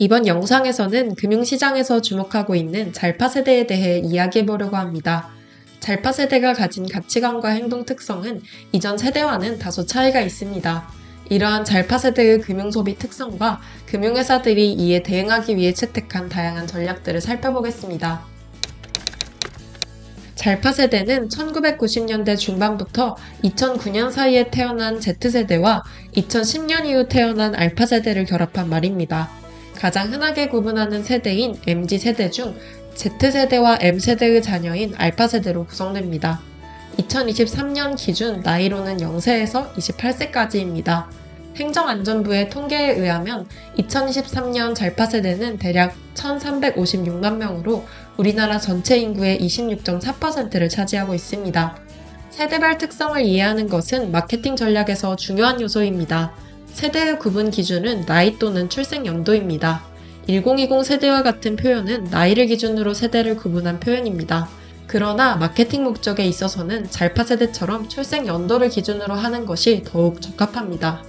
이번 영상에서는 금융시장에서 주목하고 있는 잘파 세대에 대해 이야기해보려고 합니다. 잘파 세대가 가진 가치관과 행동 특성은 이전 세대와는 다소 차이가 있습니다. 이러한 잘파 세대의 금융소비 특성과 금융회사들이 이에 대응하기 위해 채택한 다양한 전략들을 살펴보겠습니다. 잘파 세대는 1990년대 중반부터 2009년 사이에 태어난 Z세대와 2010년 이후 태어난 알파 세대를 결합한 말입니다. 가장 흔하게 구분하는 세대인 MZ세대 중 Z세대와 M세대의 자녀인 알파세대로 구성됩니다. 2023년 기준 나이로는 0세에서 28세까지입니다. 행정안전부의 통계에 의하면 2023년 잘파 세대는 대략 1,356만 명으로 우리나라 전체 인구의 26.4%를 차지하고 있습니다. 세대별 특성을 이해하는 것은 마케팅 전략에서 중요한 요소입니다. 세대의 구분 기준은 나이 또는 출생 연도입니다. 1020 세대와 같은 표현은 나이를 기준으로 세대를 구분한 표현입니다. 그러나 마케팅 목적에 있어서는 잘파 세대처럼 출생 연도를 기준으로 하는 것이 더욱 적합합니다.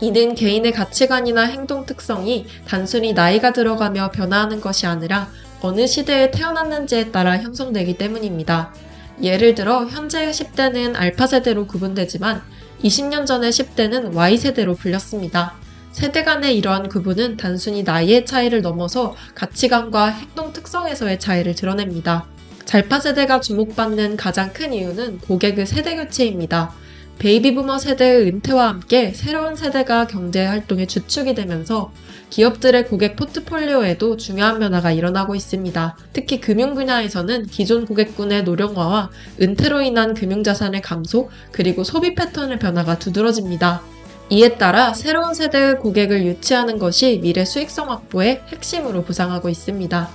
이는 개인의 가치관이나 행동 특성이 단순히 나이가 들어가며 변화하는 것이 아니라 어느 시대에 태어났는지에 따라 형성되기 때문입니다. 예를 들어 현재의 10대는 알파 세대로 구분되지만 20년 전의 10대는 Y세대로 불렸습니다. 세대 간의 이러한 구분은 단순히 나이의 차이를 넘어서 가치관과 행동 특성에서의 차이를 드러냅니다. 잘파 세대가 주목받는 가장 큰 이유는 고객의 세대 교체입니다. 베이비부머 세대의 은퇴와 함께 새로운 세대가 경제활동의 주축이 되면서 기업들의 고객 포트폴리오에도 중요한 변화가 일어나고 있습니다. 특히 금융 분야에서는 기존 고객군의 노령화와 은퇴로 인한 금융자산의 감소, 그리고 소비 패턴의 변화가 두드러집니다. 이에 따라 새로운 세대의 고객을 유치하는 것이 미래 수익성 확보의 핵심으로 부상하고 있습니다.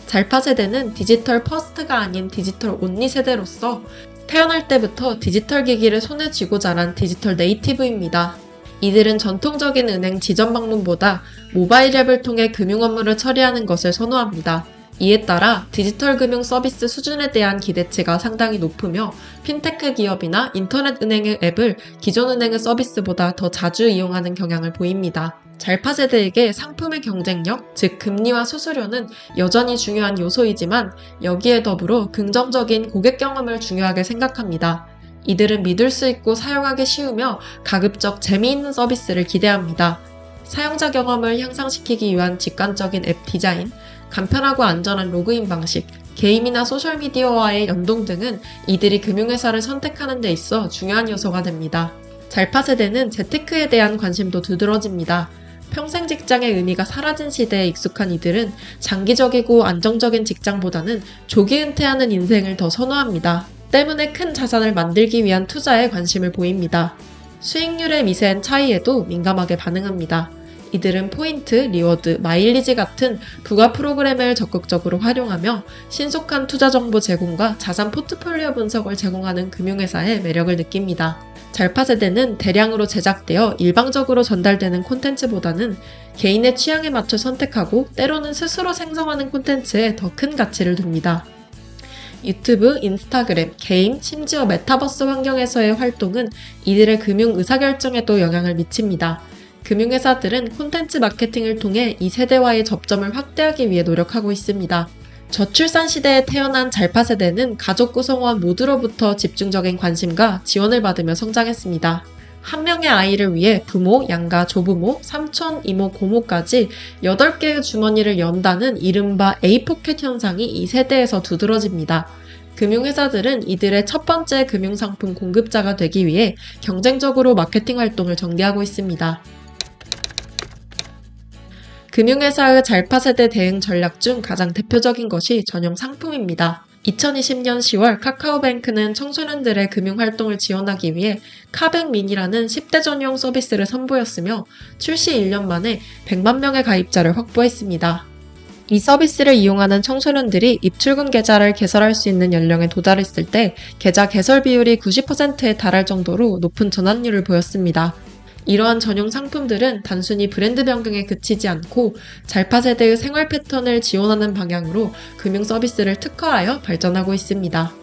잘파 세대는 디지털 퍼스트가 아닌 디지털 온리 세대로서 태어날 때부터 디지털 기기를 손에 쥐고 자란 디지털 네이티브입니다. 이들은 전통적인 은행 지점 방문보다 모바일 앱을 통해 금융 업무를 처리하는 것을 선호합니다. 이에 따라 디지털 금융 서비스 수준에 대한 기대치가 상당히 높으며 핀테크 기업이나 인터넷 은행의 앱을 기존 은행의 서비스보다 더 자주 이용하는 경향을 보입니다. 잘파 세대에게 상품의 경쟁력, 즉 금리와 수수료는 여전히 중요한 요소이지만 여기에 더불어 긍정적인 고객 경험을 중요하게 생각합니다. 이들은 믿을 수 있고 사용하기 쉬우며 가급적 재미있는 서비스를 기대합니다. 사용자 경험을 향상시키기 위한 직관적인 앱 디자인, 간편하고 안전한 로그인 방식, 게임이나 소셜미디어와의 연동 등은 이들이 금융회사를 선택하는 데 있어 중요한 요소가 됩니다. 잘파 세대는 재테크에 대한 관심도 두드러집니다. 평생 직장의 의미가 사라진 시대에 익숙한 이들은 장기적이고 안정적인 직장보다는 조기 은퇴하는 인생을 더 선호합니다. 때문에 큰 자산을 만들기 위한 투자에 관심을 보입니다. 수익률의 미세한 차이에도 민감하게 반응합니다. 이들은 포인트, 리워드, 마일리지 같은 부가 프로그램을 적극적으로 활용하며 신속한 투자 정보 제공과 자산 포트폴리오 분석을 제공하는 금융회사의 매력을 느낍니다. 잘파 세대는 대량으로 제작되어 일방적으로 전달되는 콘텐츠보다는 개인의 취향에 맞춰 선택하고 때로는 스스로 생성하는 콘텐츠에 더 큰 가치를 둡니다. 유튜브, 인스타그램, 게임, 심지어 메타버스 환경에서의 활동은 이들의 금융 의사결정에도 영향을 미칩니다. 금융회사들은 콘텐츠 마케팅을 통해 이 세대와의 접점을 확대하기 위해 노력하고 있습니다. 저출산 시대에 태어난 잘파 세대는 가족 구성원 모두로부터 집중적인 관심과 지원을 받으며 성장했습니다. 한 명의 아이를 위해 부모, 양가, 조부모, 삼촌, 이모, 고모까지 8개의 주머니를 연다는 이른바 A포켓 현상이 이 세대에서 두드러집니다. 금융회사들은 이들의 첫 번째 금융상품 공급자가 되기 위해 경쟁적으로 마케팅 활동을 전개하고 있습니다. 금융회사의 잘파 세대 대응 전략 중 가장 대표적인 것이 전용 상품입니다. 2020년 10월 카카오뱅크는 청소년들의 금융활동을 지원하기 위해 카뱅미니라는 10대 전용 서비스를 선보였으며 출시 1년 만에 100만 명의 가입자를 확보했습니다. 이 서비스를 이용하는 청소년들이 입출금 계좌를 개설할 수 있는 연령에 도달했을 때 계좌 개설 비율이 90%에 달할 정도로 높은 전환율을 보였습니다. 이러한 전용 상품들은 단순히 브랜드 변경에 그치지 않고 잘파 세대의 생활 패턴을 지원하는 방향으로 금융 서비스를 특화하여 발전하고 있습니다.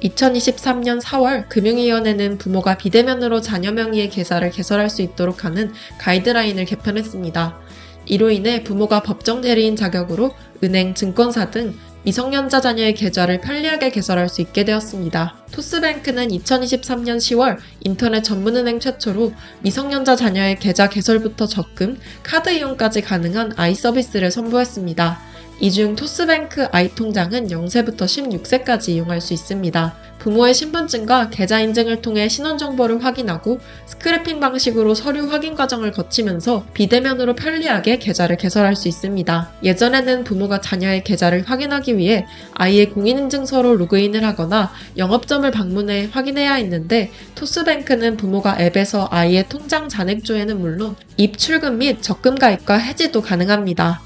2023년 4월 금융위원회는 부모가 비대면으로 자녀 명의의 계좌를 개설할 수 있도록 하는 가이드라인을 개편했습니다. 이로 인해 부모가 법정 대리인 자격으로 은행, 증권사 등 미성년자 자녀의 계좌를 편리하게 개설할 수 있게 되었습니다. 토스뱅크는 2023년 10월 인터넷 전문은행 최초로 미성년자 자녀의 계좌 개설부터 적금, 카드 이용까지 가능한 아이 서비스를 선보였습니다. 이 중 토스뱅크 아이 통장은 0세부터 16세까지 이용할 수 있습니다. 부모의 신분증과 계좌 인증을 통해 신원정보를 확인하고 스크래핑 방식으로 서류 확인 과정을 거치면서 비대면으로 편리하게 계좌를 개설할 수 있습니다. 예전에는 부모가 자녀의 계좌를 확인하기 위해 아이의 공인인증서로 로그인을 하거나 영업점을 방문해 확인해야 했는데 토스뱅크는 부모가 앱에서 아이의 통장 잔액조회는 물론 입출금 및 적금 가입과 해지도 가능합니다.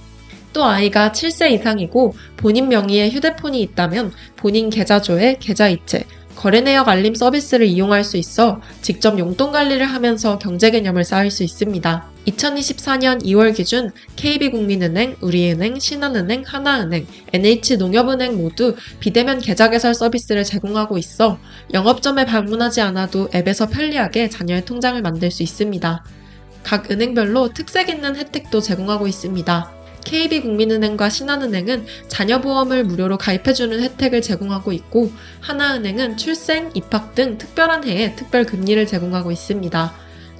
또 아이가 7세 이상이고 본인 명의의 휴대폰이 있다면 본인 계좌조회, 계좌이체, 거래내역 알림 서비스를 이용할 수 있어 직접 용돈 관리를 하면서 경제 개념을 쌓을 수 있습니다. 2024년 2월 기준 KB국민은행, 우리은행, 신한은행, 하나은행, NH농협은행 모두 비대면 계좌 개설 서비스를 제공하고 있어 영업점에 방문하지 않아도 앱에서 편리하게 자녀의 통장을 만들 수 있습니다. 각 은행별로 특색 있는 혜택도 제공하고 있습니다. KB국민은행과 신한은행은 자녀보험을 무료로 가입해주는 혜택을 제공하고 있고 하나은행은 출생, 입학 등 특별한 해에 특별 금리를 제공하고 있습니다.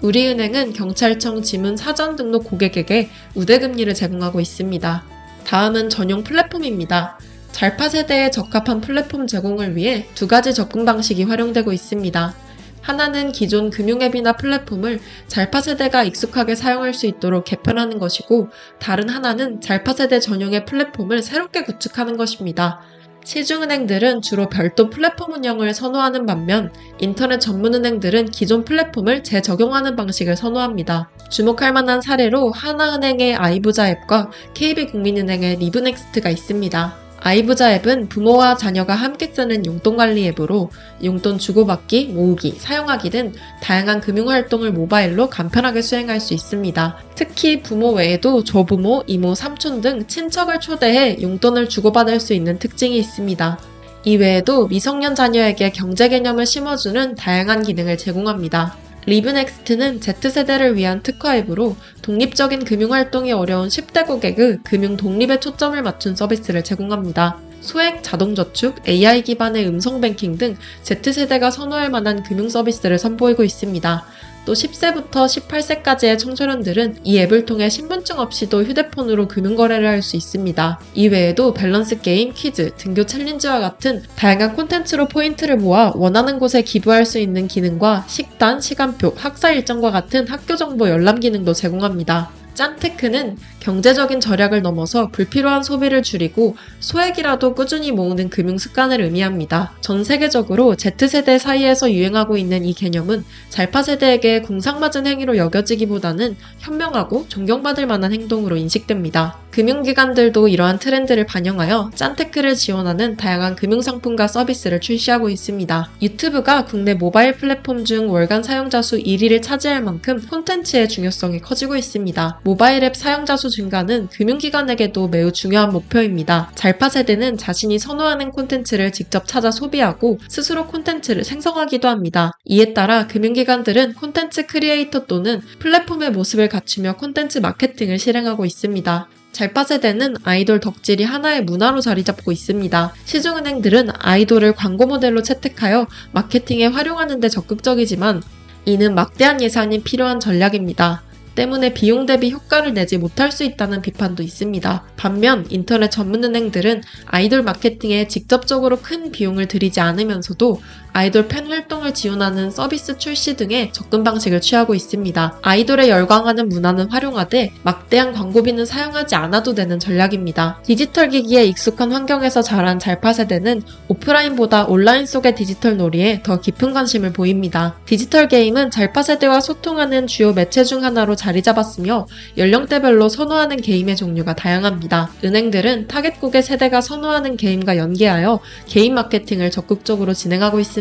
우리은행은 경찰청 지문 사전 등록 고객에게 우대금리를 제공하고 있습니다. 다음은 전용 플랫폼입니다. 잘파 세대에 적합한 플랫폼 제공을 위해 두 가지 접근 방식이 활용되고 있습니다. 하나는 기존 금융앱이나 플랫폼을 잘파 세대가 익숙하게 사용할 수 있도록 개편하는 것이고 다른 하나는 잘파 세대 전용의 플랫폼을 새롭게 구축하는 것입니다. 시중은행들은 주로 별도 플랫폼 운영을 선호하는 반면 인터넷 전문은행들은 기존 플랫폼을 재적용하는 방식을 선호합니다. 주목할 만한 사례로 하나은행의 아이부자 앱과 KB국민은행의 리브넥스트가 있습니다. 아이부자 앱은 부모와 자녀가 함께 쓰는 용돈관리 앱으로 용돈 주고받기, 모으기, 사용하기 등 다양한 금융활동을 모바일로 간편하게 수행할 수 있습니다. 특히 부모 외에도 조부모, 이모, 삼촌 등 친척을 초대해 용돈을 주고받을 수 있는 특징이 있습니다. 이외에도 미성년 자녀에게 경제 개념을 심어주는 다양한 기능을 제공합니다. 리브넥스트는 Z세대를 위한 특화 앱으로 독립적인 금융활동이 어려운 10대 고객의 금융 독립에 초점을 맞춘 서비스를 제공합니다. 소액 자동저축, AI 기반의 음성뱅킹 등 Z세대가 선호할 만한 금융 서비스를 선보이고 있습니다. 또 10세부터 18세까지의 청소년들은 이 앱을 통해 신분증 없이도 휴대폰으로 금융거래를 할 수 있습니다. 이외에도 밸런스 게임, 퀴즈, 등교 챌린지와 같은 다양한 콘텐츠로 포인트를 모아 원하는 곳에 기부할 수 있는 기능과 식단, 시간표, 학사 일정과 같은 학교정보 열람 기능도 제공합니다. 짠테크는 경제적인 절약을 넘어서 불필요한 소비를 줄이고 소액이라도 꾸준히 모으는 금융 습관을 의미합니다. 전 세계적으로 Z세대 사이에서 유행하고 있는 이 개념은 잘파 세대에게 궁상맞은 행위로 여겨지기보다는 현명하고 존경받을 만한 행동으로 인식됩니다. 금융기관들도 이러한 트렌드를 반영하여 짠테크를 지원하는 다양한 금융상품과 서비스를 출시하고 있습니다. 유튜브가 국내 모바일 플랫폼 중 월간 사용자 수 1위를 차지할 만큼 콘텐츠의 중요성이 커지고 있습니다. 모바일 앱 사용자 수 증가는 금융기관에게도 매우 중요한 목표입니다. 잘파 세대는 자신이 선호하는 콘텐츠를 직접 찾아 소비하고 스스로 콘텐츠를 생성하기도 합니다. 이에 따라 금융기관들은 콘텐츠 크리에이터 또는 플랫폼의 모습을 갖추며 콘텐츠 마케팅을 실행하고 있습니다. 잘파 세대는 아이돌 덕질이 하나의 문화로 자리 잡고 있습니다. 시중은행들은 아이돌을 광고 모델로 채택하여 마케팅에 활용하는 데 적극적이지만 이는 막대한 예산이 필요한 전략입니다. 때문에 비용 대비 효과를 내지 못할 수 있다는 비판도 있습니다. 반면 인터넷 전문은행들은 아이돌 마케팅에 직접적으로 큰 비용을 들이지 않으면서도 아이돌 팬 활동을 지원하는 서비스 출시 등의 접근 방식을 취하고 있습니다. 아이돌에 열광하는 문화는 활용하되 막대한 광고비는 사용하지 않아도 되는 전략입니다. 디지털 기기에 익숙한 환경에서 자란 잘파 세대는 오프라인보다 온라인 속의 디지털 놀이에 더 깊은 관심을 보입니다. 디지털 게임은 잘파 세대와 소통하는 주요 매체 중 하나로 자리 잡았으며 연령대별로 선호하는 게임의 종류가 다양합니다. 은행들은 타겟국의 세대가 선호하는 게임과 연계하여 게임 마케팅을 적극적으로 진행하고 있습니다.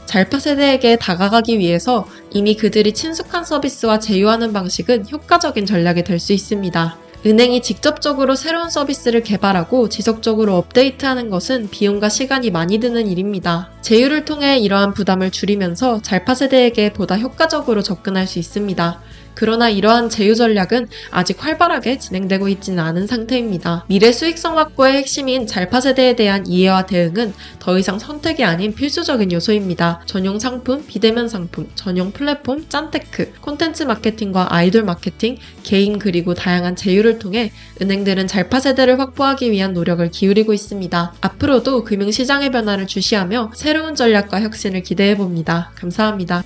잘파 세대에게 다가가기 위해서 이미 그들이 친숙한 서비스와 제휴하는 방식은 효과적인 전략이 될 수 있습니다. 은행이 직접적으로 새로운 서비스를 개발하고 지속적으로 업데이트하는 것은 비용과 시간이 많이 드는 일입니다. 제휴를 통해 이러한 부담을 줄이면서 잘파 세대에게 보다 효과적으로 접근할 수 있습니다. 그러나 이러한 제휴 전략은 아직 활발하게 진행되고 있지는 않은 상태입니다. 미래 수익성 확보의 핵심인 잘파 세대에 대한 이해와 대응은 더 이상 선택이 아닌 필수적인 요소입니다. 전용 상품, 비대면 상품, 전용 플랫폼, 짠테크, 콘텐츠 마케팅과 아이돌 마케팅, 개인 그리고 다양한 제휴를 통해 은행들은 잘파 세대를 확보하기 위한 노력을 기울이고 있습니다. 앞으로도 금융시장의 변화를 주시하며 새로운 전략과 혁신을 기대해봅니다. 감사합니다.